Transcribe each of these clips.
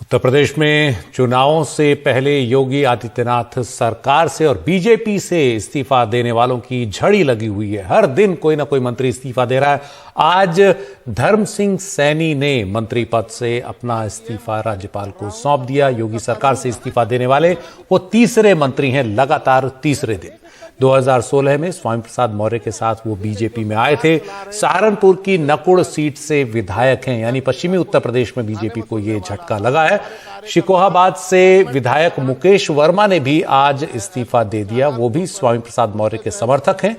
उत्तर प्रदेश में चुनावों से पहले योगी आदित्यनाथ सरकार से और बीजेपी से इस्तीफा देने वालों की झड़ी लगी हुई है। हर दिन कोई ना कोई मंत्री इस्तीफा दे रहा है। आज धर्म सिंह सैनी ने मंत्री पद से अपना इस्तीफा राज्यपाल को सौंप दिया। योगी सरकार से इस्तीफा देने वाले वो तीसरे मंत्री हैं, लगातार तीसरे दिन। 2016 में स्वामी प्रसाद मौर्य के साथ वो बीजेपी में आए थे। सहारनपुर की नकुड़ सीट से विधायक हैं, यानी पश्चिमी उत्तर प्रदेश में बीजेपी को ये झटका लगा है। शिकोहाबाद से विधायक मुकेश वर्मा ने भी आज इस्तीफा दे दिया। वो भी स्वामी प्रसाद मौर्य के समर्थक हैं।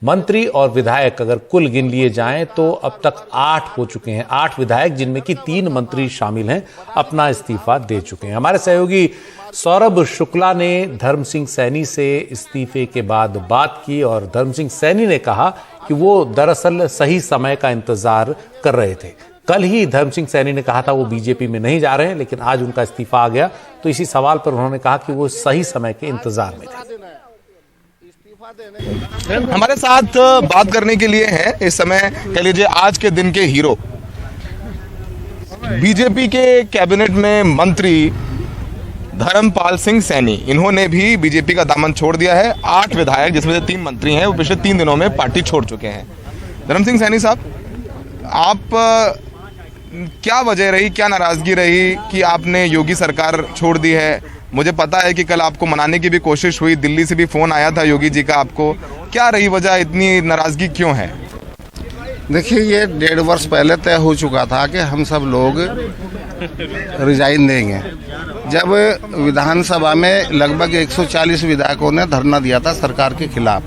मंत्री और विधायक अगर कुल गिन लिए जाएं तो अब तक 8 हो चुके हैं। 8 विधायक, जिनमें कि 3 मंत्री शामिल हैं, अपना इस्तीफा दे चुके हैं। हमारे सहयोगी सौरभ शुक्ला ने धर्म सिंह सैनी से इस्तीफे के बाद बात की और धर्म सिंह सैनी ने कहा कि वो दरअसल सही समय का इंतजार कर रहे थे। कल ही धर्म सिंह सैनी ने कहा था वो बीजेपी में नहीं जा रहे हैं, लेकिन आज उनका इस्तीफा आ गया। तो इसी सवाल पर उन्होंने कहा कि वो सही समय के इंतजार में थे। हमारे साथ बात करने के लिए हैं इस समय, कह लीजिए आज के दिन के हीरो, बीजेपी के कैबिनेट में मंत्री धर्मपाल सिंह सैनी। इन्होंने भी बीजेपी का दामन छोड़ दिया है। 8 विधायक, जिसमें से 3 मंत्री हैं, वो पिछले 3 दिनों में पार्टी छोड़ चुके हैं। धर्म सिंह सैनी साहब, आप क्या वजह रही, क्या नाराजगी रही कि आपने योगी सरकार छोड़ दी है? मुझे पता है कि कल आपको मनाने की भी कोशिश हुई, दिल्ली से भी फोन आया था योगी जी का आपको। क्या रही वजह, इतनी नाराजगी क्यों है? देखिए, ये 1.5 वर्ष पहले तय हो चुका था कि हम सब लोग रिजाइन देंगे। जब विधानसभा में लगभग 140 विधायकों ने धरना दिया था सरकार के खिलाफ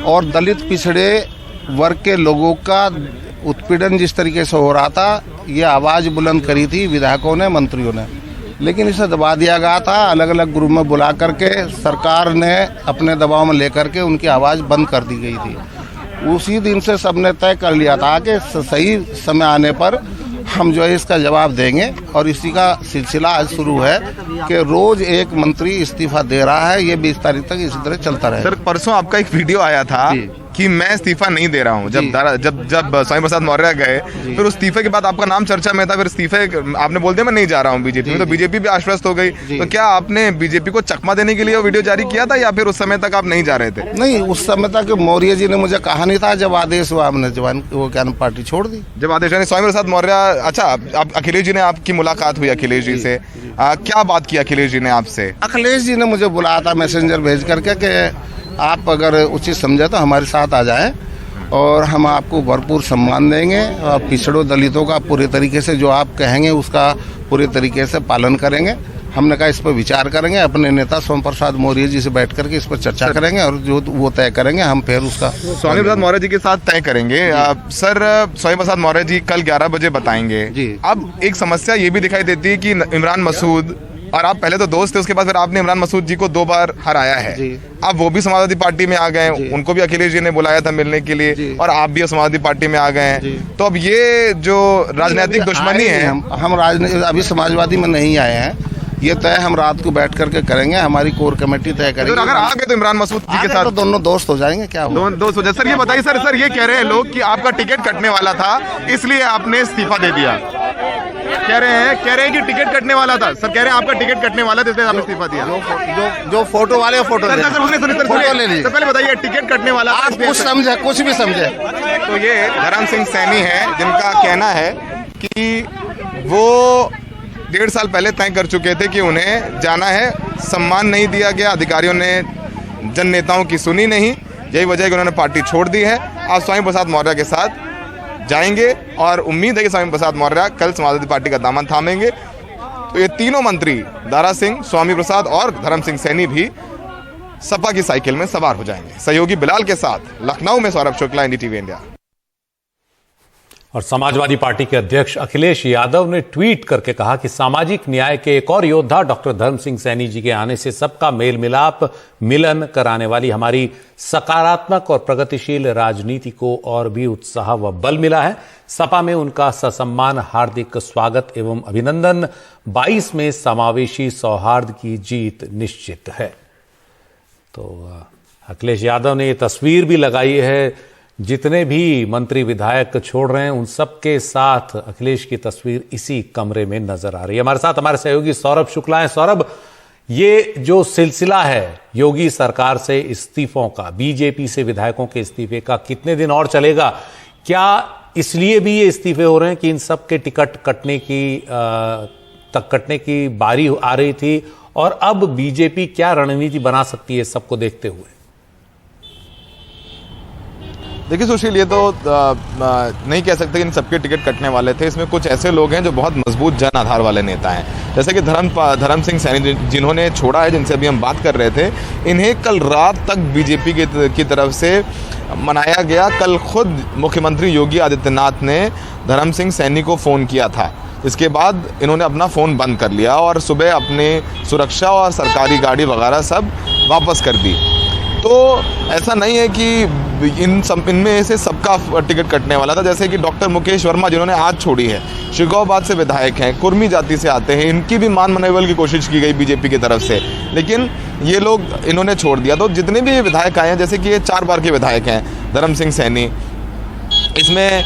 और दलित पिछड़े वर्ग के लोगों का उत्पीड़न जिस तरीके से हो रहा था, ये आवाज़ बुलंद करी थी विधायकों ने, मंत्रियों ने, लेकिन इसे दबा दिया गया था। अलग अलग ग्रुप में बुला करके सरकार ने अपने दबाव में लेकर के उनकी आवाज़ बंद कर दी गई थी। उसी दिन से सबने तय कर लिया था कि सही समय आने पर हम जो है इसका जवाब देंगे और इसी का सिलसिला आज शुरू है कि रोज एक मंत्री इस्तीफा दे रहा है। ये 20 तारीख तक इसी तरह चलता रहे। सर, परसों आपका एक वीडियो आया था कि मैं इस्तीफा नहीं दे रहा हूं। जब स्वामी प्रसाद मौर्य गए, फिर उस इस्तीफे के बाद आपका नाम चर्चा में था। फिर इस्तीफे आपने बोल दिया मैं नहीं जा रहा हूं बीजेपी में, तो बीजेपी भी आश्वस्त हो गई। तो क्या आपने बीजेपी को चकमा देने के लिए वो वीडियो जारी किया था या फिर उस समय तक आप नहीं जा रहे थे? नहीं, उस समय तक मौर्य जी ने मुझे कहा नहीं था। जब आदेश हुआ हमने वो क्या पार्टी छोड़ दी। जब आदेश, यानी स्वामी प्रसाद मौर्य। अच्छा, अखिलेश जी ने आपकी मुलाकात हुई अखिलेश जी से, क्या बात की अखिलेश जी ने आपसे? अखिलेश जी ने मुझे बुलाया था मैसेंजर भेज करके कि आप अगर उचित समझे तो हमारे साथ आ जाएं और हम आपको भरपूर सम्मान देंगे और पिछड़ों दलितों का पूरे तरीके से जो आप कहेंगे उसका पूरे तरीके से पालन करेंगे। हमने कहा इस पर विचार करेंगे, अपने नेता स्वामी प्रसाद मौर्य जी से बैठ करके इस पर चर्चा करेंगे और जो वो तय करेंगे हम फिर उसका स्वामी प्रसाद मौर्य जी के साथ तय करेंगे। सर, स्वामी प्रसाद मौर्य जी कल 11 बजे बताएंगे जी। अब एक समस्या ये भी दिखाई देती है कि इमरान मसूद, और आप पहले तो दोस्त थे, उसके बाद फिर आपने इमरान मसूद जी को 2 बार हराया है। अब वो भी समाजवादी पार्टी में आ गए, उनको भी अखिलेश जी ने बुलाया था मिलने के लिए, और आप भी समाजवादी पार्टी में आ गए हैं। तो अब ये जो राजनीतिक दुश्मनी है, हम अभी समाजवादी में नहीं आए हैं। ये तय हम रात को बैठ करके करेंगे, हमारी कोर कमेटी तय करेगी। तो अगर आ गए तो इमरान मसूद जी के साथ तो दोनों दोस्त हो जाएंगे। क्या दोस्त हो जाए? सर ये बताइए, सर ये कह रहे हैं लोग कि आपका टिकट कटने वाला था इसलिए आपने इस्तीफा दे दिया। कह रहे हैं कि टिकट कटने वाला था। सर कह रहे हैं आपका टिकट कटने वाला था इसलिए आपने इस्तीफा दिया। जो फोटो वाले फोटो ले लीजिए। पहले बताइए, टिकट कटने वाला आप कुछ समझे, कुछ भी समझे। तो ये धर्म सिंह सैनी है, जिनका कहना है कि वो 1.5 साल पहले तय कर चुके थे कि उन्हें जाना है, सम्मान नहीं दिया गया, अधिकारियों ने जन नेताओं की सुनी नहीं, यही वजह है कि उन्होंने पार्टी छोड़ दी है। आज स्वामी प्रसाद मौर्य के साथ जाएंगे और उम्मीद है कि स्वामी प्रसाद मौर्य कल समाजवादी पार्टी का दामन थामेंगे। तो ये तीनों मंत्री, दारा सिंह, स्वामी प्रसाद और धर्म सिंह सैनी भी सपा की साइकिल में सवार हो जाएंगे। सहयोगी बिलाल के साथ लखनऊ में सौरभ शुक्ला, एनडीटीवी इंडिया। और समाजवादी पार्टी के अध्यक्ष अखिलेश यादव ने ट्वीट करके कहा कि सामाजिक न्याय के एक और योद्धा डॉक्टर धर्म सिंह सैनी जी के आने से सबका मेल मिलाप, मिलन कराने वाली हमारी सकारात्मक और प्रगतिशील राजनीति को और भी उत्साह व बल मिला है। सपा में उनका ससम्मान हार्दिक स्वागत एवं अभिनंदन। 22 में समावेशी सौहार्द की जीत निश्चित है। तो अखिलेश यादव ने ये तस्वीर भी लगाई है जितने भी मंत्री विधायक छोड़ रहे हैं उन सब के साथ अखिलेश की तस्वीर इसी कमरे में नजर आ रही है। हमारे साथ हमारे सहयोगी सौरभ शुक्ला हैं। सौरभ, ये जो सिलसिला है योगी सरकार से इस्तीफों का, बीजेपी से विधायकों के इस्तीफे का, कितने दिन और चलेगा? क्या इसलिए भी ये इस्तीफे हो रहे हैं कि इन सब के टिकट कटने की बारी आ रही थी, और अब बीजेपी क्या रणनीति बना सकती है सबको देखते हुए? देखिए सुशील, ये तो नहीं कह सकते कि इन सबके टिकट कटने वाले थे। इसमें कुछ ऐसे लोग हैं जो बहुत मजबूत जन आधार वाले नेता हैं, जैसे कि धर्म सिंह सैनी जिन्होंने छोड़ा है, जिनसे अभी हम बात कर रहे थे। इन्हें कल रात तक बीजेपी की तरफ से मनाया गया। कल खुद मुख्यमंत्री योगी आदित्यनाथ ने धर्म सिंह सैनी को फ़ोन किया था। इसके बाद इन्होंने अपना फ़ोन बंद कर लिया और सुबह अपने सुरक्षा और सरकारी गाड़ी वगैरह सब वापस कर दी। तो ऐसा नहीं है कि इनमें से सबका टिकट कटने वाला था। जैसे कि डॉक्टर मुकेश वर्मा जिन्होंने आज छोड़ी है, शिकोहाबाद से विधायक हैं, कुर्मी जाति से आते हैं, इनकी भी मान मनोबल की कोशिश की गई बीजेपी की तरफ से, लेकिन ये लोग इन्होंने छोड़ दिया। तो जितने भी विधायक आए हैं, जैसे कि ये 4 बार के विधायक हैं धर्म सिंह सैनी, इसमें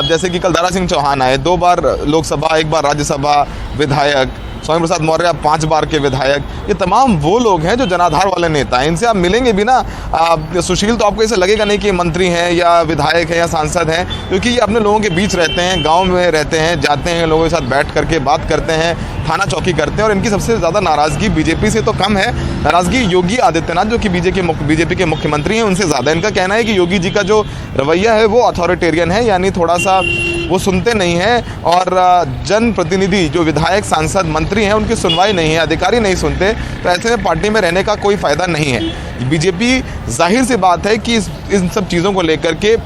जैसे कि कल दारा सिंह चौहान आए, 2 बार लोकसभा 1 बार राज्यसभा विधायक, स्वामी प्रसाद मौर्य 5 बार के विधायक। ये तमाम वो लोग हैं जो जनाधार वाले नेता हैं। इनसे आप मिलेंगे भी ना सुशील, तो आपको ऐसा लगेगा नहीं कि मंत्री हैं या विधायक हैं या सांसद हैं, क्योंकि ये अपने लोगों के बीच रहते हैं, गांव में रहते हैं, जाते हैं, लोगों के साथ बैठ करके बात करते हैं, थाना चौकी करते हैं। और इनकी सबसे ज़्यादा नाराज़गी बीजेपी से तो कम है, नाराज़गी योगी आदित्यनाथ जो कि बीजेपी के मुख्यमंत्री हैं उनसे ज़्यादा। इनका कहना है कि योगी जी का जो रवैया है वो अथॉरिटेरियन है, यानी थोड़ा सा वो सुनते नहीं हैं, और जनप्रतिनिधि जो विधायक सांसद मंत्री हैं उनकी सुनवाई नहीं है, अधिकारी नहीं सुनते। तो ऐसे में पार्टी में रहने का कोई फ़ायदा नहीं है। बीजेपी जाहिर सी बात है कि इन सब चीज़ों को लेकर के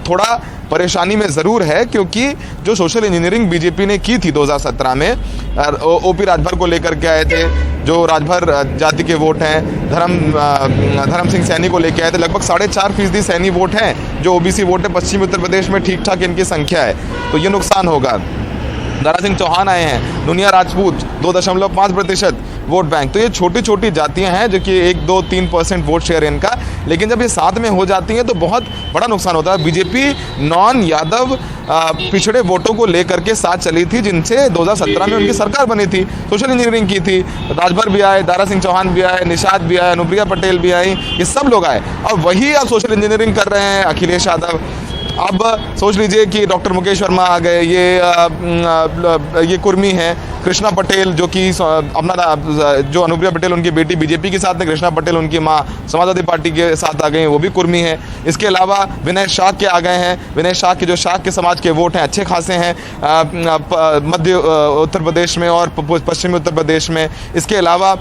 थोड़ा परेशानी में ज़रूर है, क्योंकि जो सोशल इंजीनियरिंग बीजेपी ने की थी 2017 में, ओपी राजभर को लेकर के आए थे, जो राजभर जाति के वोट हैं, धर्म सिंह सैनी को लेकर आए थे। लगभग 4.5% सैनी वोट हैं जो ओबीसी वोट है। पश्चिमी उत्तर प्रदेश में ठीक ठाक इनकी संख्या है, तो ये नुकसान होगा। दारा सिंह चौहान आए हैं, दुनिया राजपूत 2.5% वोट बैंक। तो ये छोटी छोटी जातियां हैं जो कि 1-2-3% वोट शेयर है इनका, लेकिन जब ये साथ में हो जाती हैं तो बहुत बड़ा नुकसान होता है। बीजेपी नॉन यादव पिछड़े वोटों को लेकर के साथ चली थी, जिनसे 2017 में उनकी सरकार बनी थी, सोशल इंजीनियरिंग की थी। राजभर भी आए, दारा सिंह चौहान भी आए, निषाद भी आए, अनुप्रिया पटेल भी आई, ये सब लोग आए, और वही अब सोशल इंजीनियरिंग कर रहे हैं अखिलेश यादव। अब सोच लीजिए कि डॉक्टर मुकेश वर्मा आ गए, ये कुर्मी हैं, कृष्णा पटेल जो कि अपना जो अनुप्रिया पटेल उनकी बेटी बीजेपी के साथ है, कृष्णा पटेल उनकी माँ समाजवादी पार्टी के साथ आ गए हैं, वो भी कुर्मी हैं। इसके अलावा विनय शाह के आ गए हैं, विनय शाह के जो शाह के समाज के वोट हैं अच्छे खासे हैं मध्य उत्तर प्रदेश में और पश्चिमी उत्तर प्रदेश में। इसके अलावा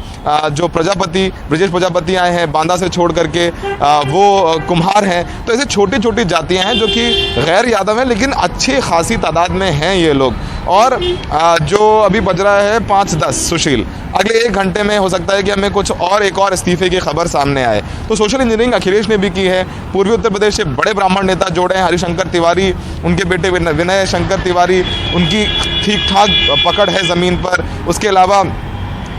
जो प्रजापति ब्रजेश प्रजापति आए हैं बांदा से छोड़ करके, वो कुम्हार हैं। तो ऐसे छोटी छोटी जातियाँ हैं जो कि गैर यादव हैं, लेकिन अच्छी खासी तादाद में हैं ये लोग। और जो अभी बज रहा है 5:10 सुशील, अगले 1 घंटे में हो सकता है कि हमें एक और इस्तीफे की खबर सामने आए। तो सोशल इंजीनियरिंग अखिलेश ने भी की है। पूर्वी उत्तर प्रदेश से बड़े ब्राह्मण नेता जोड़े हैं, हरिशंकर तिवारी, उनके बेटे विनय शंकर तिवारी, उनकी ठीक ठाक पकड़ है ज़मीन पर। उसके अलावा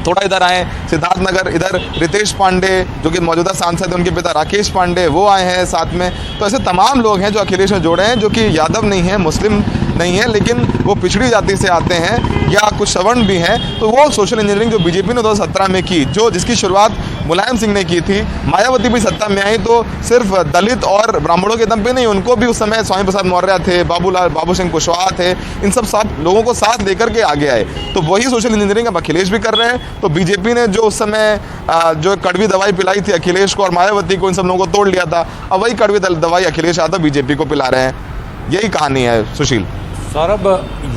थोड़ा इधर आए सिद्धार्थनगर, इधर रितेश पांडे जो कि मौजूदा सांसद हैं, उनके पिता राकेश पांडे वो आए हैं साथ में। तो ऐसे तमाम लोग हैं जो अखिलेश ने जोड़े हैं, जो कि यादव नहीं है, मुस्लिम नहीं है, लेकिन वो पिछड़ी जाति से आते हैं या कुछ सवर्ण भी हैं। तो वो सोशल इंजीनियरिंग जो बीजेपी ने 2017 में की, जिसकी शुरुआत मुलायम सिंह ने की थी, मायावती भी सत्ता में आई तो सिर्फ दलित और ब्राह्मणों के दम पे नहीं, उनको भी उस समय स्वामी प्रसाद मौर्य थे, बाबू सिंह कुशवाहा थे, इन सब लोगों को साथ लेकर के आगे आए। तो वही सोशल इंजीनियरिंग अब अखिलेश भी कर रहे हैं। तो बीजेपी ने जो उस समय जो कड़वी दवाई पिलाई थी अखिलेश को और मायावती को, इन सब लोगों को तोड़ लिया था, अब वही कड़वी दवाई अखिलेश यादव बीजेपी को पिला रहे हैं। यही कहानी है सुशील। सौरभ,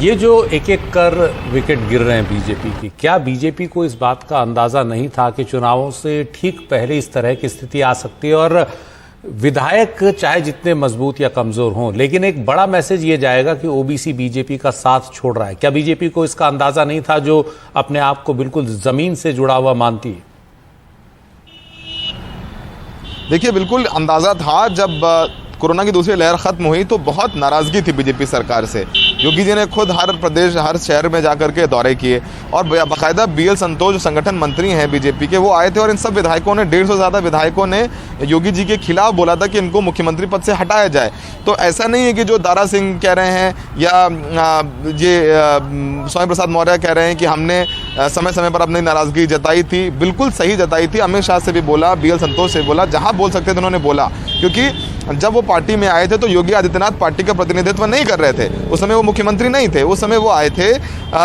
ये जो एक एक कर विकेट गिर रहे हैं बीजेपी की, क्या बीजेपी को इस बात का अंदाजा नहीं था कि चुनावों से ठीक पहले इस तरह की स्थिति आ सकती है? और विधायक चाहे जितने मजबूत या कमजोर हों, लेकिन एक बड़ा मैसेज ये जाएगा कि ओबीसी बीजेपी का साथ छोड़ रहा है। क्या बीजेपी को इसका अंदाजा नहीं था, जो अपने आप को बिल्कुल जमीन से जुड़ा हुआ मानती है? देखिए, बिल्कुल अंदाजा था। जब कोरोना की दूसरी लहर खत्म हुई तो बहुत नाराजगी थी बीजेपी सरकार से। योगी जी ने खुद हर प्रदेश, हर शहर में जाकर के दौरे किए और बाकायदा BL संतोष जो संगठन मंत्री हैं बीजेपी के, वो आए थे और इन सब विधायकों ने, 150 से ज़्यादा विधायकों ने योगी जी के खिलाफ बोला था कि इनको मुख्यमंत्री पद से हटाया जाए। तो ऐसा नहीं है कि जो दारा सिंह कह रहे हैं या ये स्वामी प्रसाद मौर्य कह रहे हैं कि हमने समय समय पर अपनी नाराज़गी जताई थी। बिल्कुल सही जताई थी। अमित शाह से भी बोला, BL संतोष से बोला, जहाँ बोल सकते थे उन्होंने बोला, क्योंकि जब वो पार्टी में आए थे तो योगी आदित्यनाथ पार्टी का प्रतिनिधित्व नहीं कर रहे थे। उस समय वो मुख्यमंत्री नहीं थे, उस समय वो आए थे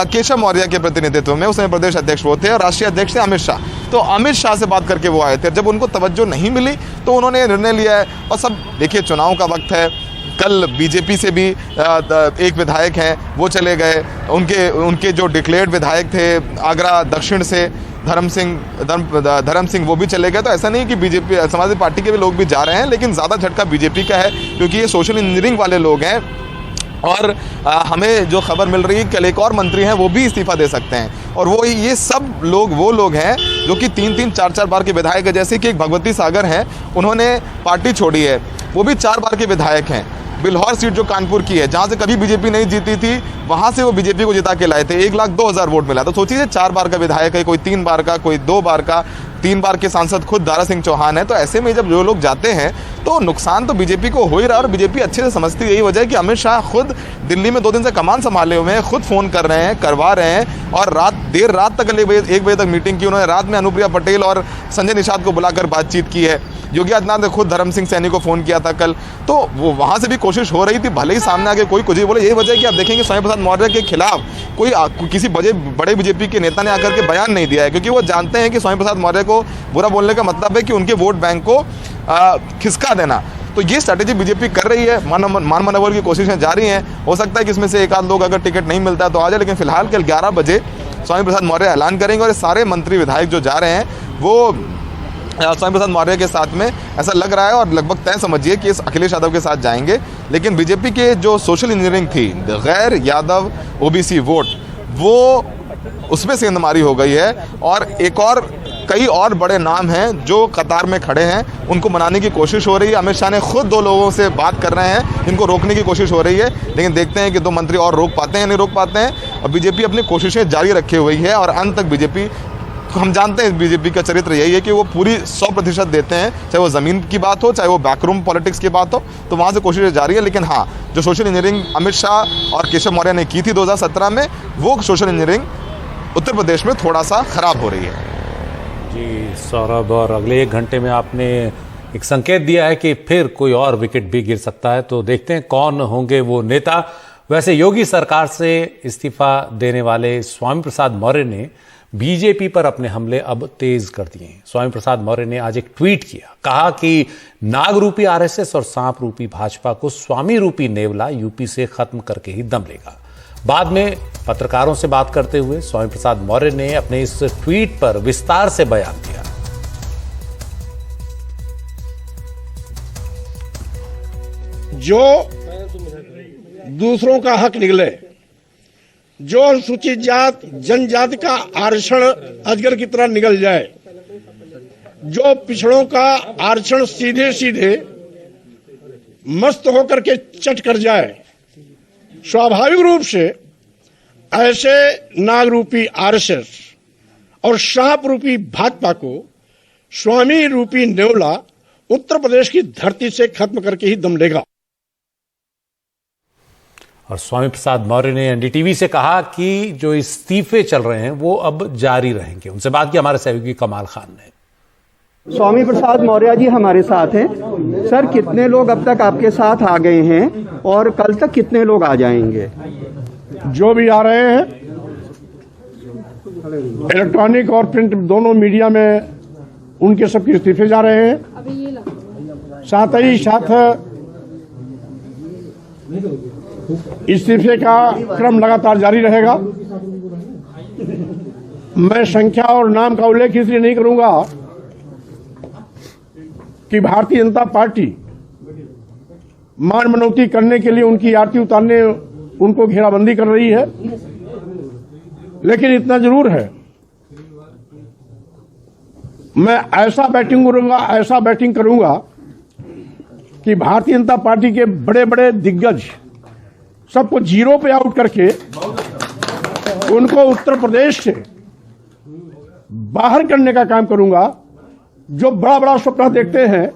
केशव मौर्य के प्रतिनिधित्व में। उस समय प्रदेश अध्यक्ष वो थे और राष्ट्रीय अध्यक्ष थे अमित शाह। तो अमित शाह से बात करके वो आए थे। जब उनको तवज्जो नहीं मिली तो उन्होंने निर्णय लिया है। और सब देखिए, चुनाव का वक्त है। कल बीजेपी से भी एक विधायक हैं, वो चले गए। उनके जो डिक्लेयर्ड विधायक थे आगरा दक्षिण से धर्म सिंह, वो भी चले गए। तो ऐसा नहीं कि बीजेपी समाजवादी पार्टी के भी लोग भी जा रहे हैं, लेकिन ज़्यादा झटका बीजेपी का है, क्योंकि ये सोशल इंजीनियरिंग वाले लोग हैं। और हमें जो खबर मिल रही है, कल एक और मंत्री हैं, वो भी इस्तीफा दे सकते हैं। और वो ये सब लोग वो लोग हैं जो कि 3-3, 4-4 बार के विधायक हैं। जैसे कि एक भगवती सागर हैं, उन्होंने पार्टी छोड़ी है, वो भी 4 बार के विधायक हैं। बिल्हौर सीट जो कानपुर की है, जहाँ से कभी बीजेपी नहीं जीती थी, वहाँ से वो बीजेपी को जिता के लाए थे। 1,02,000 वोट मिला। तो सोचिए, 4 बार का विधायक है, कोई 3 बार का, कोई 2 बार का। 3 बार के सांसद खुद दारा सिंह चौहान है। तो ऐसे में जब जो लोग जाते हैं तो नुकसान तो बीजेपी को हो ही रहा है। और बीजेपी अच्छे से समझती है। यही वजह है कि अमित शाह खुद दिल्ली में 2 दिन से कमान संभाले हुए हैं, खुद फ़ोन कर रहे हैं, करवा रहे हैं। और देर रात तक, 1 बजे तक मीटिंग की उन्होंने। रात में अनुप्रिया पटेल और संजय निषाद को बुलाकर बातचीत की है। योगी आदित्यनाथ ने खुद धर्म सिंह सैनी को फ़ोन किया था कल। तो वो वहाँ से भी कोशिश हो रही थी, भले ही सामने आके कोई कुछ ही बोले। यही वजह है कि आप देखेंगे स्वामी प्रसाद मौर्य के खिलाफ किसी बड़े बीजेपी के नेता ने आकर के बयान नहीं दिया है, क्योंकि वो जानते हैं कि स्वामी प्रसाद मौर्य को बुरा बोलने का मतलब है कि उनके वोट बैंक को खिसका देना। तो ये स्ट्रैटेजी बीजेपी कर रही है। मान मनोबल की कोशिशें जारी हैं। हो सकता है कि इसमें से एक आध लोग अगर टिकट नहीं मिलता है तो आ जाए, लेकिन फिलहाल कल 11 बजे स्वामी प्रसाद मौर्य ऐलान करेंगे। और सारे मंत्री विधायक जो जा रहे हैं वो स्वामी प्रसाद मौर्य के साथ में, ऐसा लग रहा है। और लगभग तय समझिए कि इस अखिलेश यादव के साथ जाएंगे। लेकिन बीजेपी के जो सोशल इंजीनियरिंग थी, गैर यादव OBC वोट, वो उसमें सेंधमारी हो गई है। और कई और बड़े नाम हैं जो कतार में खड़े हैं, उनको मनाने की कोशिश हो रही है। अमित शाह ने खुद 2 लोगों से बात कर रहे हैं, इनको रोकने की कोशिश हो रही है। लेकिन देखते हैं कि 2 मंत्री और रोक पाते हैं, नहीं रोक पाते हैं। और बीजेपी अपनी कोशिशें जारी रखी हुई है। और अंत तक बीजेपी, हम जानते हैं बीजेपी का चरित्र यही है कि वो पूरी 100% देते हैं, चाहे वो ज़मीन की बात हो, चाहे वो बैकरूम पॉलिटिक्स की बात हो। तो वहाँ से कोशिशें जारी है। लेकिन हाँ, जो सोशल इंजीनियरिंग अमित शाह और केशव मौर्य ने की थी 2017 में, वो सोशल इंजीनियरिंग उत्तर प्रदेश में थोड़ा सा खराब हो रही है। जी सौरभ, और अगले 1 घंटे में आपने एक संकेत दिया है कि फिर कोई और विकेट भी गिर सकता है। तो देखते हैं कौन होंगे वो नेता। वैसे योगी सरकार से इस्तीफा देने वाले स्वामी प्रसाद मौर्य ने बीजेपी पर अपने हमले अब तेज कर दिए हैं। स्वामी प्रसाद मौर्य ने आज एक ट्वीट किया, कहा कि नाग रूपी RSS और सांप रूपी भाजपा को स्वामी रूपी नेवला यूपी से खत्म करके ही दम लेगा। बाद में पत्रकारों से बात करते हुए स्वामी प्रसाद मौर्य ने अपने इस ट्वीट पर विस्तार से बयान दिया। जो दूसरों का हक निगले, जो अनुसूचित जात जनजाति का आरक्षण अजगर की तरह निगल जाए, जो पिछड़ों का आरक्षण सीधे सीधे मस्त होकर के चट कर जाए, स्वाभाविक रूप से ऐसे नाग रूपी RSS और सांप रूपी भाजपा को स्वामी रूपी नेवला उत्तर प्रदेश की धरती से खत्म करके ही दम लेगा। और स्वामी प्रसाद मौर्य ने NDTV से कहा कि जो इस्तीफे चल रहे हैं वो अब जारी रहेंगे। उनसे बात की हमारे सहयोगी कमाल खान ने। स्वामी प्रसाद मौर्य जी हमारे साथ हैं। सर, कितने लोग अब तक आपके साथ आ गए हैं और कल तक कितने लोग आ जाएंगे? जो भी आ रहे हैं, इलेक्ट्रॉनिक और प्रिंट दोनों मीडिया में उनके सबके इस्तीफे जा रहे हैं। साथ ही साथ इस्तीफे का क्रम लगातार जारी रहेगा। मैं संख्या और नाम का उल्लेख इसलिए नहीं करूंगा कि भारतीय जनता पार्टी मान मनौती करने के लिए उनकी आरती उतारने उनको घेराबंदी कर रही है। लेकिन इतना जरूर है, मैं ऐसा बैटिंग करूंगा कि भारतीय जनता पार्टी के बड़े बड़े दिग्गज सबको जीरो पे आउट करके उनको उत्तर प्रदेश से बाहर करने का काम करूंगा। जो बड़ा बड़ा सपना देखते हैं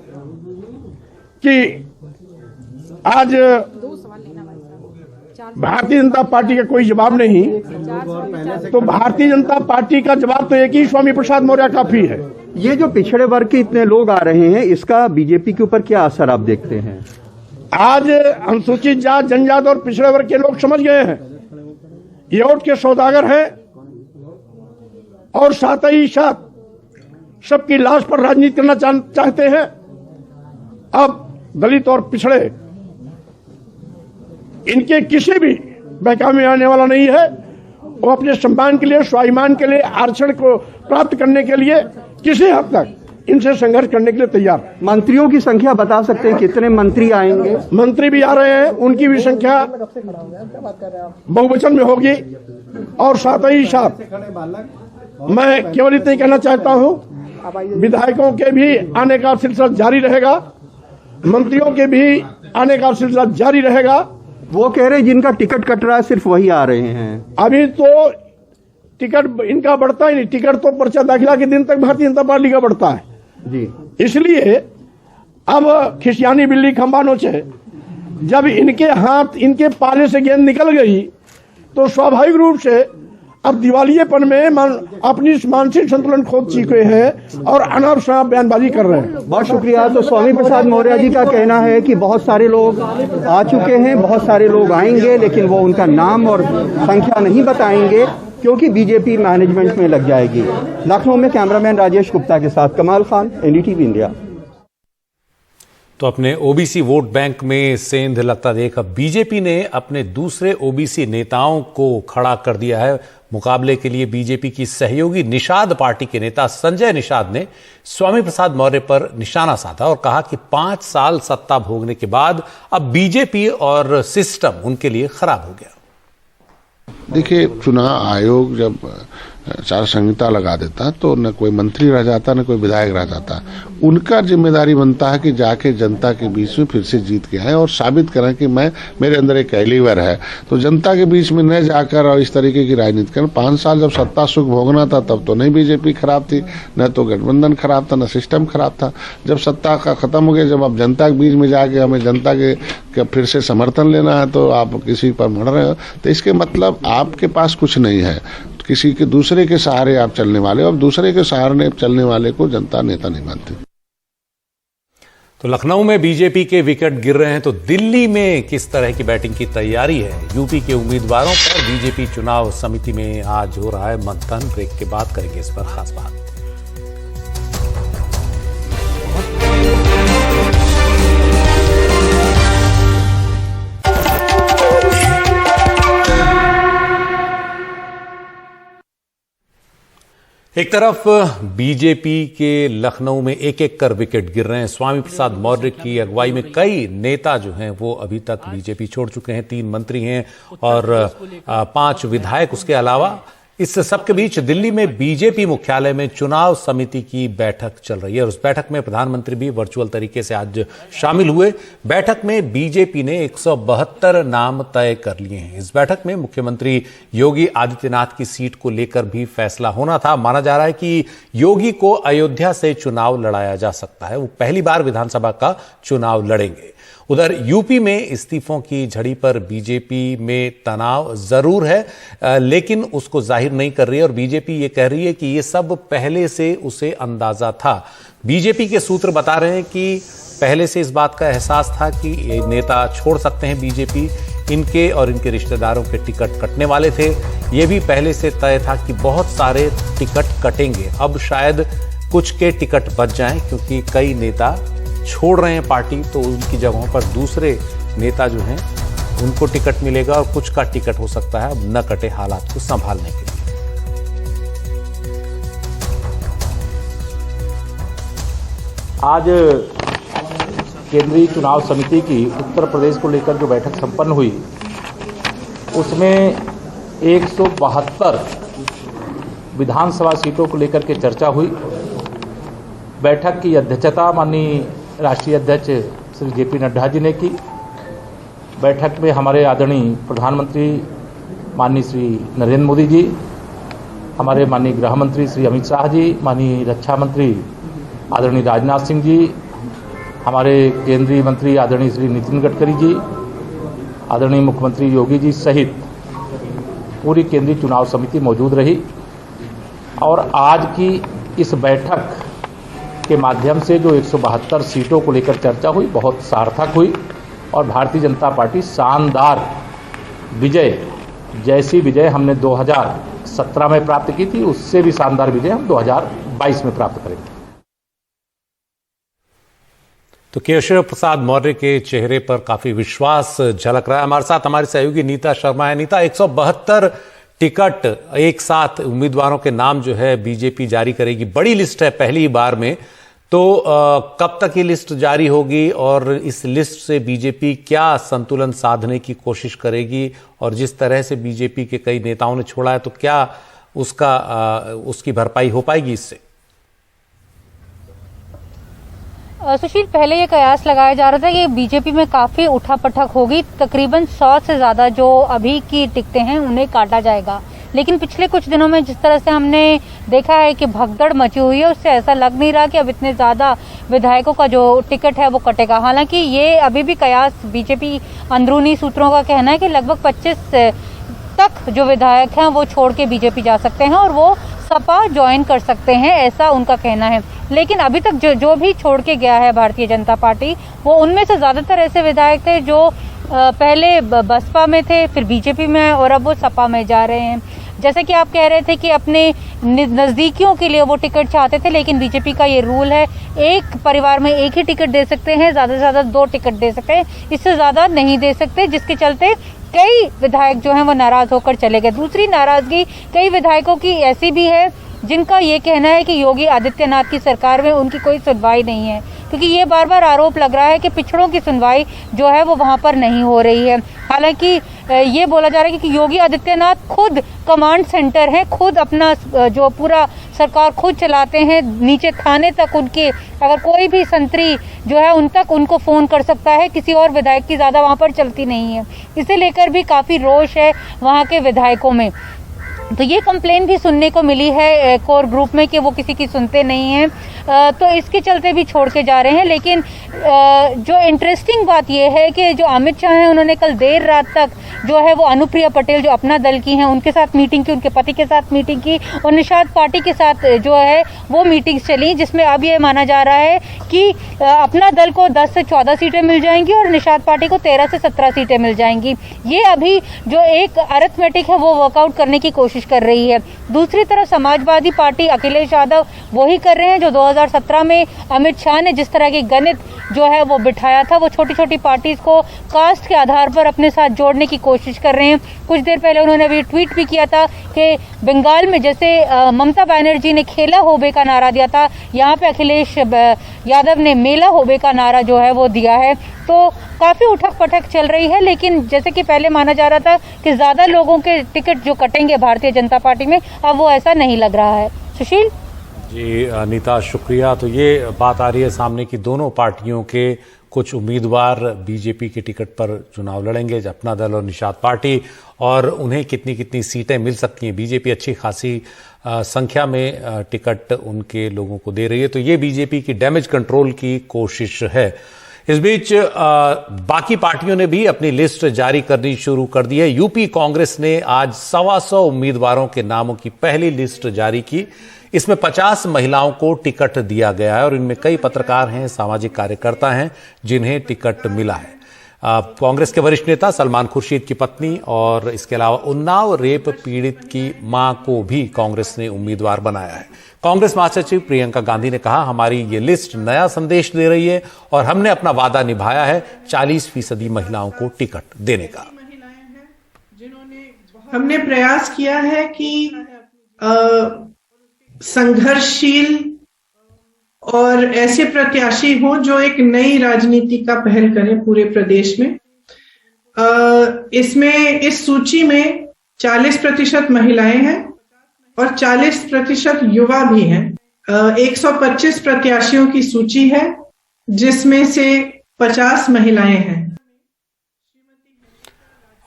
कि आज भारतीय जनता पार्टी का कोई जवाब नहीं, तो भारतीय जनता पार्टी का जवाब तो एक ही, स्वामी प्रसाद मौर्य काफी है। ये जो पिछड़े वर्ग के इतने लोग आ रहे हैं, इसका बीजेपी के ऊपर क्या असर आप देखते हैं? आज अनुसूचित जात, जनजात और पिछड़े वर्ग के लोग समझ गए हैं ये वोट के सौदागर हैं और साथ ही साथ सबकी लाश पर राजनीति करना चाहते हैं। अब दलित और पिछड़े इनके किसी भी बहकावे में आने वाला नहीं है। वो अपने सम्मान के लिए, स्वाभिमान के लिए, आरक्षण को प्राप्त करने के लिए किसी हद तक इनसे संघर्ष करने के लिए तैयार। मंत्रियों की संख्या बता सकते हैं कितने मंत्री आएंगे? मंत्री भी आ रहे हैं, उनकी भी संख्या बहुवचन में होगी। और साथ ही साथ मैं केवल इतना ही कहना चाहता हूं, विधायकों के भी आने का सिलसिला जारी रहेगा, मंत्रियों के भी आने का सिलसिला जारी रहेगा। वो कह रहे हैं जिनका टिकट कट रहा है सिर्फ वही आ रहे हैं। अभी तो टिकट इनका बढ़ता ही नहीं, टिकट तो पर्चा दाखिला के दिन तक भारतीय जनता पार्टी का बढ़ता है जी। इसलिए अब खिसियानी बिल्ली खंबा नोचे, जब इनके हाथ, इनके पाले से गेंद निकल गई तो स्वाभाविक रूप से अब दिवालियेपन में अपनी मानसिक संतुलन खो चुके हैं और अनाप शनाप बयानबाजी कर रहे हैं। बहुत शुक्रिया। तो स्वामी प्रसाद मौर्य जी का कहना है कि बहुत सारे लोग आ चुके हैं, बहुत सारे लोग आएंगे, लेकिन वो उनका नाम और संख्या नहीं बताएंगे क्योंकि बीजेपी मैनेजमेंट में लग जाएगी। लखनऊ में कैमरामैन राजेश गुप्ता के साथ कमाल खान, एनडीटीवी इंडिया। तो अपने ओबीसी वोट बैंक में सेंध लगता देख अब बीजेपी ने अपने दूसरे ओबीसी नेताओं को खड़ा कर दिया है। मुकाबले के लिए बीजेपी की सहयोगी निषाद पार्टी के नेता संजय निषाद ने स्वामी प्रसाद मौर्य पर निशाना साधा और कहा कि 5 साल सत्ता भोगने के बाद अब बीजेपी और सिस्टम उनके लिए खराब हो गया। देखिए, चुनाव आयोग जब आचार संहिता लगा देता तो न कोई मंत्री रह जाता न कोई विधायक रह जाता। उनका जिम्मेदारी बनता है कि जाके जनता के बीच में फिर से जीत के आए और साबित करें कि मेरे अंदर एक कैलिबर है। तो जनता के बीच में न जाकर और इस तरीके की राजनीति करें। 5 साल जब सत्ता सुख भोगना था तब तो नहीं बीजेपी खराब थी, न तो गठबंधन खराब था, न सिस्टम खराब था। जब सत्ता का खत्म हो गया, जब आप जनता के बीच में जाके हमें जनता के फिर से समर्थन लेना है तो आप किसी पर मर रहे हो, तो इसके मतलब आपके पास कुछ नहीं है। किसी के दूसरे के सहारे आप चलने वाले, और दूसरे के सहारे चलने वाले को जनता नेता नहीं मानती। तो लखनऊ में बीजेपी के विकेट गिर रहे हैं, तो दिल्ली में किस तरह की बैटिंग की तैयारी है? यूपी के उम्मीदवारों पर बीजेपी चुनाव समिति में आज हो रहा है मंथन। ब्रेक के बाद करेंगे इस पर खास बात। एक तरफ बीजेपी के लखनऊ में एक एक कर विकेट गिर रहे हैं। स्वामी प्रसाद मौर्य की अगुवाई में कई नेता जो हैं वो अभी तक बीजेपी छोड़ चुके हैं। 3 मंत्री हैं और 5 विधायक उसके अलावा। इस सबके बीच दिल्ली में बीजेपी मुख्यालय में चुनाव समिति की बैठक चल रही है और उस बैठक में प्रधानमंत्री भी वर्चुअल तरीके से आज शामिल हुए। बैठक में बीजेपी ने 172 नाम तय कर लिए हैं। इस बैठक में मुख्यमंत्री योगी आदित्यनाथ की सीट को लेकर भी फैसला होना था। माना जा रहा है कि योगी को अयोध्या से चुनाव लड़ाया जा सकता है। वो पहली बार विधानसभा का चुनाव लड़ेंगे। उधर यूपी में इस्तीफों की झड़ी पर बीजेपी में तनाव जरूर है, लेकिन उसको जाहिर नहीं कर रही है और बीजेपी ये कह रही है कि ये सब पहले से उसे अंदाजा था। बीजेपी के सूत्र बता रहे हैं कि पहले से इस बात का एहसास था कि ये नेता छोड़ सकते हैं बीजेपी। इनके और इनके रिश्तेदारों के टिकट कटने वाले थे। ये भी पहले से तय था कि बहुत सारे टिकट कटेंगे। अब शायद कुछ के टिकट बच जाएं क्योंकि कई नेता छोड़ रहे हैं पार्टी, तो उनकी जगहों पर दूसरे नेता जो हैं उनको टिकट मिलेगा और कुछ का टिकट हो सकता है अब न कटे हालात को संभालने के लिए। आज केंद्रीय चुनाव समिति की उत्तर प्रदेश को लेकर जो बैठक संपन्न हुई उसमें 172 विधानसभा सीटों को लेकर के चर्चा हुई। बैठक की अध्यक्षता माननीय राष्ट्रीय अध्यक्ष श्री जेपी नड्डा जी ने की। बैठक में हमारे आदरणीय प्रधानमंत्री माननीय श्री नरेंद्र मोदी जी, हमारे माननीय गृह मंत्री श्री अमित शाह जी, माननीय रक्षा मंत्री आदरणीय राजनाथ सिंह जी, हमारे केंद्रीय मंत्री आदरणीय श्री नितिन गडकरी जी, आदरणीय मुख्यमंत्री योगी जी सहित पूरी केंद्रीय चुनाव समिति मौजूद रही। और आज की इस बैठक के माध्यम से जो 172 सीटों को लेकर चर्चा हुई, बहुत सार्थक हुई और भारतीय जनता पार्टी शानदार विजय, जैसी विजय हमने 2017 में प्राप्त की थी, उससे भी शानदार विजय हम 2022 में प्राप्त करेंगे। तो केशव प्रसाद मौर्य के चेहरे पर काफी विश्वास झलक रहा है। हमारे साथ हमारी सहयोगी नीता शर्मा है। नीता, 172 टिकट एक साथ उम्मीदवारों के नाम जो है बीजेपी जारी करेगी, बड़ी लिस्ट है पहली बार में, तो कब तक ये लिस्ट जारी होगी और इस लिस्ट से बीजेपी क्या संतुलन साधने की कोशिश करेगी? और जिस तरह से बीजेपी के कई नेताओं ने छोड़ा है, तो क्या उसकी भरपाई हो पाएगी इससे? सुशील, पहले ये कयास लगाया जा रहा था कि बीजेपी में काफी उठापटक होगी, तकरीबन 100 से ज्यादा जो अभी की टिकटें हैं उन्हें काटा जाएगा। लेकिन पिछले कुछ दिनों में जिस तरह से हमने देखा है कि भगदड़ मची हुई है, उससे ऐसा लग नहीं रहा कि अब इतने ज्यादा विधायकों का जो टिकट है वो कटेगा। हालांकि ये अभी भी कयास बीजेपी अंदरूनी सूत्रों का कहना है कि लगभग 25 तक जो विधायक हैं वो छोड़ के बीजेपी जा सकते हैं और वो सपा ज्वाइन कर सकते हैं, ऐसा उनका कहना है। लेकिन अभी तक जो भी छोड़ के गया है भारतीय जनता पार्टी, वो उनमें से ज्यादातर ऐसे विधायक थे जो पहले बसपा में थे, फिर बीजेपी में और अब वो सपा में जा रहे हैं। जैसे कि आप कह रहे थे कि अपने नजदीकियों के लिए वो टिकट चाहते थे, लेकिन बीजेपी का ये रूल है, एक परिवार में एक ही टिकट दे सकते हैं, ज्यादा से ज्यादा 2 टिकट दे सकते हैं, इससे ज्यादा नहीं दे सकते, जिसके चलते कई विधायक जो हैं वो नाराज होकर चले गए। दूसरी नाराजगी कई विधायकों की ऐसी भी है जिनका ये कहना है कि योगी आदित्यनाथ की सरकार में उनकी कोई सुनवाई नहीं है, क्योंकि ये बार बार आरोप लग रहा है कि पिछड़ों की सुनवाई जो है वो वहां पर नहीं हो रही है। हालांकि ये बोला जा रहा है कि योगी आदित्यनाथ खुद कमांड सेंटर है, खुद अपना जो पूरा सरकार खुद चलाते हैं, नीचे थाने तक उनके अगर कोई भी संतरी जो है उन तक उनको फोन कर सकता है, किसी और विधायक की ज्यादा वहां पर चलती नहीं है। इसे लेकर भी काफी रोष है वहां के विधायकों में। तो ये कंप्लेन भी सुनने को मिली है कोर ग्रुप में कि वो किसी की सुनते नहीं हैं, तो इसके चलते भी छोड़ के जा रहे हैं। लेकिन जो इंटरेस्टिंग बात ये है कि जो अमित शाह हैं उन्होंने कल देर रात तक जो है वो अनुप्रिया पटेल जो अपना दल की हैं उनके साथ मीटिंग की, उनके पति के साथ मीटिंग की और निषाद पार्टी के साथ जो है वो मीटिंग चली, जिसमें अब ये माना जा रहा है कि अपना दल को 10 से 14 सीटें मिल जाएंगी और निषाद पार्टी को 13 से 17 सीटें मिल जाएंगी। ये अभी जो एक अरिथमेटिक है वो वर्कआउट करने की कोशिश कर रही है। दूसरी तरफ समाजवादी पार्टी अखिलेश यादव वही कर रहे हैं जो 2017 में अमित शाह ने जिस तरह की गणित जो है वो बिठाया था, वो छोटी छोटी पार्टीज को कास्ट के आधार पर अपने साथ जोड़ने की कोशिश कर रहे हैं। कुछ देर पहले उन्होंने अभी ट्वीट भी किया था कि बंगाल में जैसे ममता बनर्जी ने खेला होबे का नारा दिया था, यहाँ पे अखिलेश यादव ने मेला होबे का नारा जो है वो दिया है। तो काफी उठक पटक चल रही है, लेकिन जैसे कि पहले माना जा रहा था कि ज्यादा लोगों के टिकट जो कटेंगे भारतीय जनता पार्टी में, अब वो ऐसा नहीं लग रहा है। सुशील जी, अनीता शुक्रिया। तो ये बात आ रही है सामने की दोनों पार्टियों के कुछ उम्मीदवार बीजेपी के टिकट पर चुनाव लड़ेंगे, अपना दल और निषाद पार्टी, और उन्हें कितनी कितनी सीटें मिल सकती हैं। बीजेपी अच्छी खासी संख्या में टिकट उनके लोगों को दे रही है, तो ये बीजेपी की डैमेज कंट्रोल की कोशिश है। इस बीच बाकी पार्टियों ने भी अपनी लिस्ट जारी करनी शुरू कर दी है। यूपी कांग्रेस ने आज 125 उम्मीदवारों के नामों की पहली लिस्ट जारी की। इसमें 50 महिलाओं को टिकट दिया गया है और इनमें कई पत्रकार हैं, सामाजिक कार्यकर्ता हैं जिन्हें टिकट मिला है। कांग्रेस के वरिष्ठ नेता सलमान खुर्शीद की पत्नी और इसके अलावा उन्नाव रेप पीड़ित की मां को भी कांग्रेस ने उम्मीदवार बनाया है। कांग्रेस महासचिव प्रियंका गांधी ने कहा, हमारी ये लिस्ट नया संदेश दे रही है और हमने अपना वादा निभाया है 40% महिलाओं को टिकट देने का। हमने प्रयास किया है कि संघर्षशील और ऐसे प्रत्याशी हों जो एक नई राजनीति का पहल करें पूरे प्रदेश में। इसमें इस सूची में 40% महिलाएं हैं और 40% युवा भी हैं। 125 प्रत्याशियों की सूची है जिसमें से 50 महिलाएं हैं।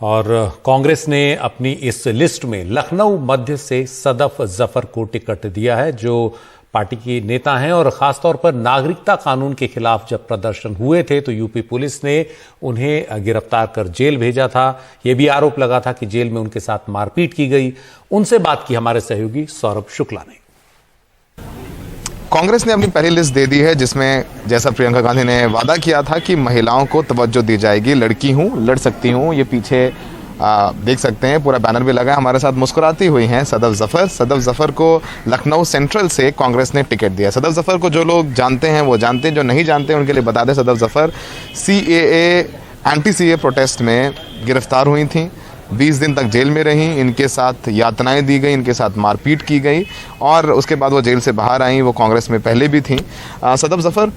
और कांग्रेस ने अपनी इस लिस्ट में लखनऊ मध्य से सदफ जफर को टिकट दिया है, जो पार्टी के नेता हैं और खासतौर पर नागरिकता कानून के खिलाफ जब प्रदर्शन हुए थे तो यूपी पुलिस ने उन्हें गिरफ्तार कर जेल भेजा था। यह भी आरोप लगा था कि जेल में उनके साथ मारपीट की गई। उनसे बात की हमारे सहयोगी सौरभ शुक्ला ने। कांग्रेस ने अपनी पहली लिस्ट दे दी है, जिसमें जैसा प्रियंका गांधी ने वादा किया था कि महिलाओं को तवज्जो दी जाएगी। लड़की हूं, लड़ सकती हूं। ये पीछे देख सकते हैं, पूरा बैनर भी लगा है। हमारे साथ मुस्कुराती हुई हैं सदफ जफर। सदफ जफर को लखनऊ सेंट्रल से कांग्रेस ने टिकट दिया। सदफ जफर को जो लोग जानते हैं वो जानते हैं, जो नहीं जानते उनके लिए बता दें। Sadaf Zafar anti CA protest में गिरफ्तार हुई थी, 20 दिन तक जेल में रहीं, इनके साथ यातनाएं दी गई, इनके साथ मारपीट की गई और उसके बाद वो जेल से बाहर आई। वो कांग्रेस में पहले भी थी। सदफ जफर,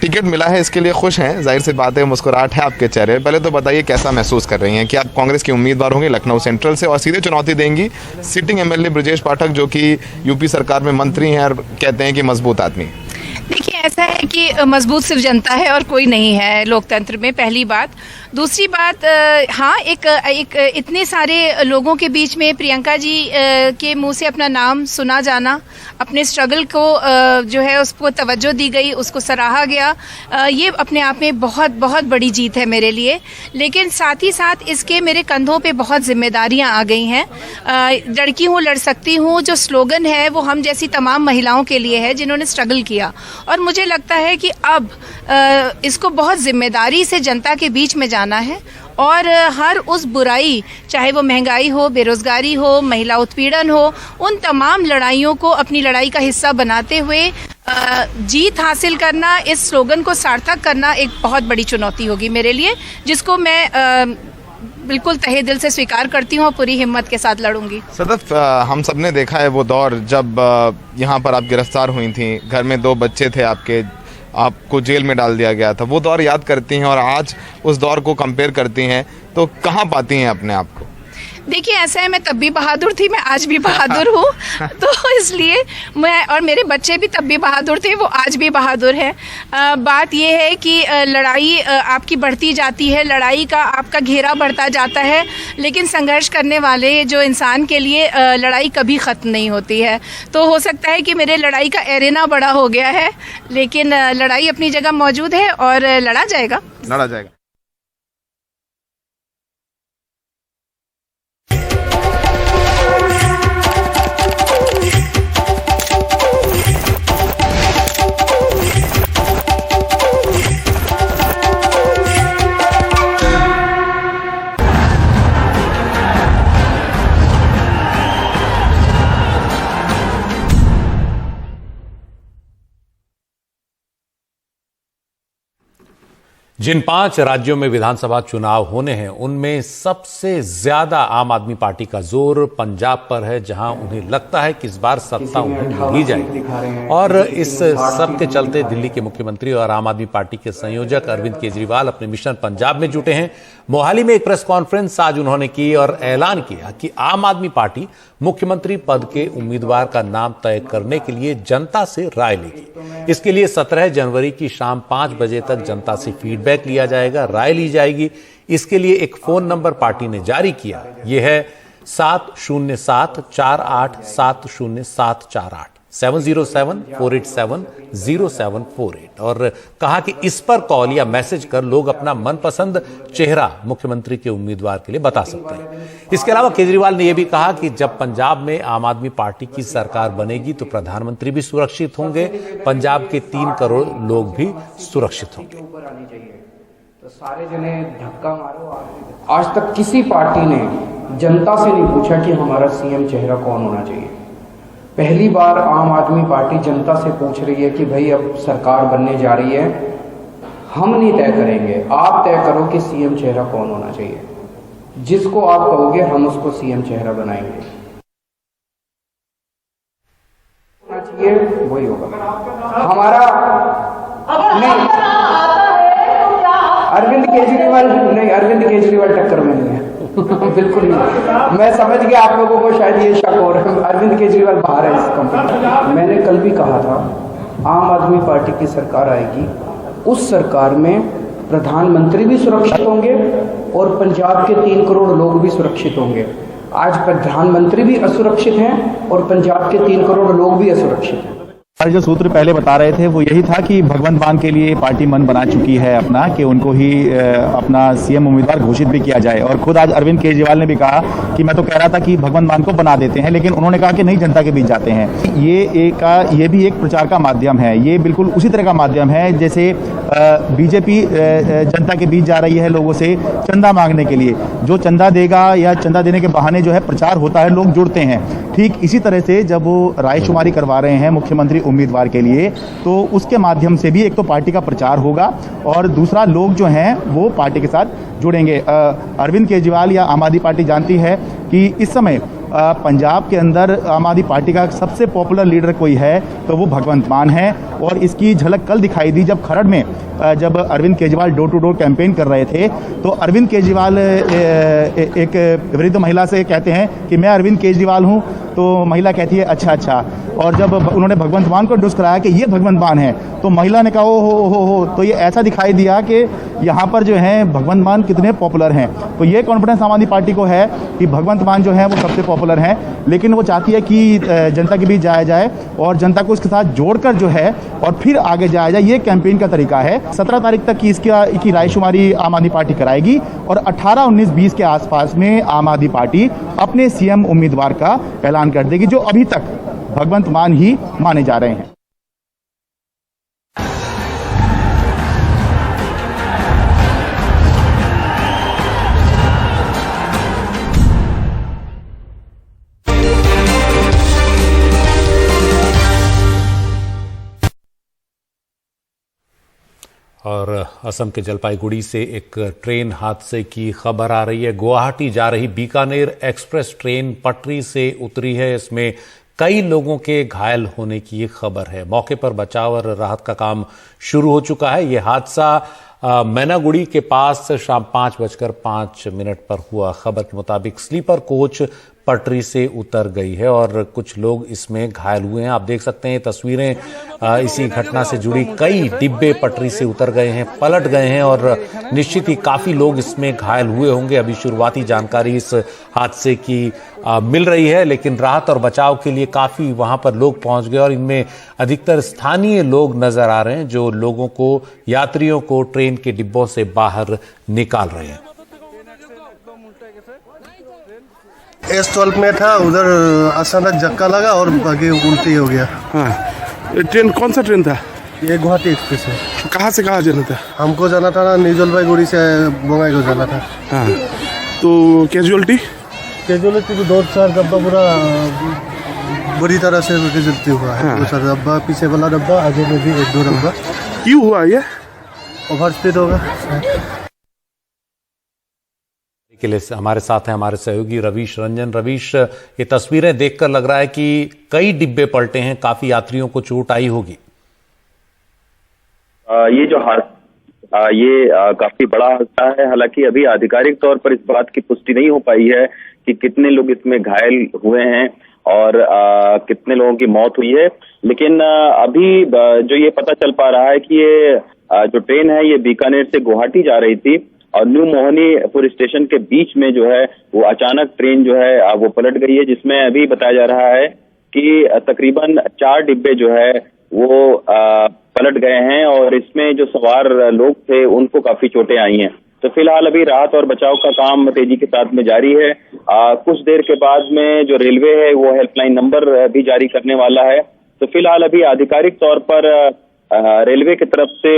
टिकट मिला है, इसके लिए खुश हैं? जाहिर सी बात है, मुस्कुराहट है आपके चेहरे। पहले तो बताइए कैसा महसूस कर रही हैं कि आप कांग्रेस की उम्मीदवार होंगी लखनऊ सेंट्रल से और सीधे चुनौती देंगी सिटिंग एमएलए ब्रजेश पाठक, जो कि यूपी सरकार में मंत्री हैं और कहते हैं कि मजबूत आदमी। देखिए, ऐसा है कि मजबूत सिर्फ जनता है और कोई नहीं है लोकतंत्र में, पहली बात। दूसरी बात, हाँ, एक इतने सारे लोगों के बीच में प्रियंका जी के मुंह से अपना नाम सुना जाना, अपने स्ट्रगल को जो है उसको तवज्जो दी गई, उसको सराहा गया, ये अपने आप में बहुत बहुत बड़ी जीत है मेरे लिए। लेकिन साथ ही साथ इसके मेरे कंधों पे बहुत जिम्मेदारियां आ गई हैं। लड़की हूँ, लड़ सकती हूँ जो स्लोगन है वो हम जैसी तमाम महिलाओं के लिए है जिन्होंने स्ट्रगल किया, और मुझे लगता है कि अब इसको बहुत जिम्मेदारी से जनता के बीच में जाना है और हर उस बुराई, चाहे वो महंगाई हो, बेरोजगारी हो, महिला उत्पीड़न हो, उन तमाम लड़ाइयों को अपनी लड़ाई का हिस्सा बनाते हुए जीत हासिल करना, इस स्लोगन को सार्थक करना एक बहुत बड़ी चुनौती होगी मेरे लिए, जिसको मैं बिल्कुल तहे दिल से स्वीकार करती हूँ और पूरी हिम्मत के साथ लड़ूंगी। सदफ, हम सब ने देखा है वो दौर जब यहाँ पर आप गिरफ्तार हुई थी, घर में 2 बच्चे थे आपके, आपको जेल में डाल दिया गया था। वो दौर याद करती हैं और आज उस दौर को कंपेयर करती हैं, तो कहाँ पाती हैं अपने आप को? देखिए, ऐसा है, मैं तब भी बहादुर थी, मैं आज भी बहादुर हूँ। तो इसलिए मैं और मेरे बच्चे भी तब भी बहादुर थे, वो आज भी बहादुर हैं। बात ये है कि लड़ाई आपकी बढ़ती जाती है, लड़ाई का आपका घेरा बढ़ता जाता है, लेकिन संघर्ष करने वाले जो इंसान के लिए लड़ाई कभी ख़त्म नहीं होती है। तो हो सकता है कि मेरे लड़ाई का एरेना बड़ा हो गया है, लेकिन लड़ाई अपनी जगह मौजूद है और लड़ा जाएगा। जिन 5 राज्यों में विधानसभा चुनाव होने हैं उनमें सबसे ज्यादा आम आदमी पार्टी का जोर पंजाब पर है, जहां उन्हें लगता है कि इस बार सत्ता उन्हें मिल जाएगी। और इस सब के चलते दिल्ली के मुख्यमंत्री और आम आदमी पार्टी के संयोजक अरविंद केजरीवाल अपने मिशन पंजाब में जुटे हैं। मोहाली में एक प्रेस कॉन्फ्रेंस आज उन्होंने की और ऐलान किया कि आम आदमी पार्टी मुख्यमंत्री पद के उम्मीदवार का नाम तय करने के लिए जनता से राय लेगी। इसके लिए 17 जनवरी की शाम 5 बजे तक जनता से फीडबैक लिया जाएगा, राय ली जाएगी। इसके लिए एक फोन नंबर पार्टी ने जारी किया, यह है 70748700748 707-487-0748 और कहा कि इस पर कॉल या मैसेज कर लोग अपना मनपसंद चेहरा मुख्यमंत्री के उम्मीदवार के लिए बता सकते हैं। इसके अलावा केजरीवाल ने यह भी कहा कि जब पंजाब में आम आदमी पार्टी की सरकार बनेगी तो प्रधानमंत्री भी सुरक्षित होंगे, पंजाब के 3 करोड़ लोग भी सुरक्षित होंगे। तो सारे जने धक्का मारो। आज तक किसी पार्टी ने जनता से नहीं पूछा कि हमारा सीएम चेहरा कौन होना चाहिए। पहली बार आम आदमी पार्टी जनता से पूछ रही है कि भाई अब सरकार बनने जा रही है, हम नहीं तय करेंगे, आप तय करो कि सीएम चेहरा कौन होना चाहिए। जिसको आप कहोगे हम उसको सीएम चेहरा बनाएंगे। होना चाहिए वही होगा हमारा। नहीं, अरविंद केजरीवाल नहीं, अरविंद केजरीवाल टक्कर में नहीं है। बिल्कुल नहीं। मैं समझ गया आप लोगों को शायद ये शक हो रहा है, अरविंद केजरीवाल बाहर है इस कंपनी। मैंने कल भी कहा था आम आदमी पार्टी की सरकार आएगी, उस सरकार में प्रधानमंत्री भी सुरक्षित होंगे और पंजाब के 3 करोड़ लोग भी सुरक्षित होंगे। आज प्रधानमंत्री भी असुरक्षित हैं और पंजाब के 3 करोड़ लोग भी असुरक्षित हैं। जो सूत्र पहले बता रहे थे वो यही था कि भगवंत मान के लिए पार्टी मन बना चुकी है अपना, कि उनको ही अपना सीएम उम्मीदवार घोषित भी किया जाए। और खुद आज अरविंद केजरीवाल ने भी कहा कि मैं तो कह रहा था कि भगवंत मान को बना देते हैं, लेकिन उन्होंने कहा कि नहीं, जनता के बीच जाते हैं। ये भी एक प्रचार का माध्यम है। ये बिल्कुल उसी तरह का माध्यम है जैसे बीजेपी जनता के बीच जा रही है लोगों से चंदा मांगने के लिए। जो चंदा देगा या चंदा देने के बहाने जो है प्रचार होता है, लोग जुड़ते हैं। ठीक इसी तरह से जब वो रायशुमारी करवा रहे हैं मुख्यमंत्री उम्मीदवार के लिए, तो उसके माध्यम से भी एक तो पार्टी का प्रचार होगा और दूसरा लोग जो हैं वो पार्टी के साथ जुड़ेंगे। अरविंद केजरीवाल या आम आदमी पार्टी जानती है कि इस समय पंजाब के अंदर आम आदमी पार्टी का सबसे पॉपुलर लीडर कोई है तो वो भगवंत मान है। और इसकी झलक कल दिखाई दी जब खरड़ में जब Arvind Kejriwal door to door campaign कर रहे थे, तो अरविंद केजरीवाल एक वृद्ध महिला से कहते हैं कि मैं अरविंद केजरीवाल हूं, तो महिला कहती है अच्छा। और जब उन्होंने भगवंत मान को इंट्रोड्यूस कराया कि ये भगवंत मान है, तो महिला ने कहा ओ हो। तो ये ऐसा दिखाई दिया कि यहाँ पर जो है भगवंत मान कितने पॉपुलर हैं। तो ये कॉन्फिडेंस आम आदमी पार्टी को है कि भगवंत मान जो है वो सबसे पॉपुलर हैं, लेकिन वो चाहती है कि जनता के बीच जाया जाए और जनता को इसके साथ जोड़कर जो है और फिर आगे जाया जाए। ये कैंपेन का तरीका है। 17 तारीख तक की रायशुमारी आम आदमी पार्टी कराएगी और 18, 19, 20 के आसपास में आम आदमी पार्टी अपने सीएम उम्मीदवार का ऐलान कर देगी, जो अभी तक भगवंत मान ही माने जा रहे हैं। और असम के जलपाईगुड़ी से एक ट्रेन हादसे की खबर आ रही है। गुवाहाटी जा रही बीकानेर एक्सप्रेस ट्रेन पटरी से उतरी है। इसमें कई लोगों के घायल होने की ये खबर है। मौके पर बचाव और राहत का काम शुरू हो चुका है। ये हादसा मैनागुड़ी के पास शाम 5:05 पर हुआ। खबर के मुताबिक स्लीपर कोच पटरी से उतर गई है और कुछ लोग इसमें घायल हुए हैं। आप देख सकते हैं तस्वीरें, इसी घटना से जुड़ी कई डिब्बे पटरी से उतर गए हैं, पलट गए हैं और निश्चित ही काफी लोग इसमें घायल हुए होंगे। अभी शुरुआती जानकारी इस हादसे की मिल रही है, लेकिन राहत और बचाव के लिए काफी वहां पर लोग पहुंच गए और इनमें अधिकतर स्थानीय लोग नजर आ रहे हैं जो लोगों को, यात्रियों को ट्रेन के डिब्बों से बाहर निकाल रहे हैं। S12 में था, उधर अचानक झटका लगा और आगे उल्टी हो गया। हाँ, ट्रेन कौन सा ट्रेन था? ये गुवाहाटी एक्सप्रेस है। कहाँ से कहाँ जाना था? हमको जाना था ना, न्यू जलपाईगुड़ी से बंगाई को जाना था। हाँ, तो कैजुअलिटी तो 2-4 डब्बा पूरा बुरी तरह से जलती हुआ है। 2-4 डब्बा, पीछे वाला डब्बा, आगे में भी 1-2 डब्बा। क्यों हुआ ये? ओवर स्पीड होगा। के लिए हमारे साथ हैं हमारे सहयोगी रवीश रंजन। रवीश, ये तस्वीरें देखकर लग रहा है कि कई डिब्बे पलटे हैं, काफी यात्रियों को चोट आई होगी। ये जो हादसा काफी बड़ा हादसा है। हालांकि अभी आधिकारिक तौर पर इस बात की पुष्टि नहीं हो पाई है कि कितने लोग इसमें घायल हुए हैं और कितने लोगों की मौत हुई है, लेकिन अभी जो ये पता चल पा रहा है कि ये जो ट्रेन है ये बीकानेर से गुवाहाटी जा रही थी और न्यू मोहनीपुर स्टेशन के बीच में जो है वो अचानक ट्रेन जो है वो पलट गई है, जिसमें अभी बताया जा रहा है कि तकरीबन 4 डिब्बे जो है वो पलट गए हैं और इसमें जो सवार लोग थे उनको काफी चोटें आई हैं। तो फिलहाल अभी राहत और बचाव का काम तेजी के साथ में जारी है। कुछ देर के बाद में जो रेलवे है वो हेल्पलाइन नंबर भी जारी करने वाला है। तो फिलहाल अभी आधिकारिक तौर पर रेलवे की तरफ से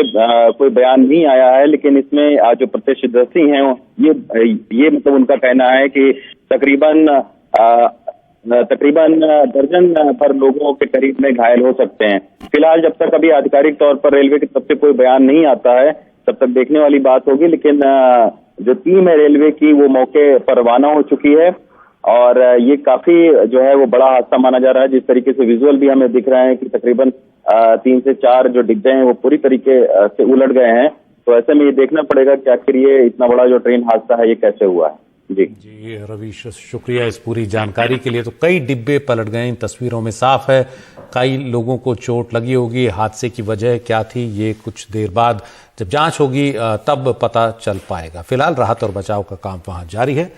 कोई बयान नहीं आया है, लेकिन इसमें जो प्रत्यक्षदर्शी हैं ये मतलब उनका कहना है कि तकरीबन दर्जन भर लोगों के करीब में घायल हो सकते हैं। फिलहाल जब तक अभी आधिकारिक तौर पर रेलवे की तरफ से कोई बयान नहीं आता है तब तक देखने वाली बात होगी, लेकिन जो टीम है रेलवे की वो मौके पर रवाना हो चुकी है और ये काफी जो है वो बड़ा हादसा माना जा रहा है। जिस तरीके से विजुअल भी हमें दिख रहे हैं कि तकरीबन 3 से 4 जो डिब्बे हैं वो पूरी तरीके से उलट गए हैं। तो ऐसे में ये देखना पड़ेगा कि आखिर ये इतना बड़ा जो ट्रेन हादसा है ये कैसे हुआ है। जी रवीश, शुक्रिया इस पूरी जानकारी के लिए। तो कई डिब्बे पलट गए, इन तस्वीरों में साफ है कई लोगों को चोट लगी होगी। हादसे की वजह क्या थी ये कुछ देर बाद जब जांच होगी तब पता चल पाएगा। फिलहाल राहत और बचाव का काम वहां जारी है।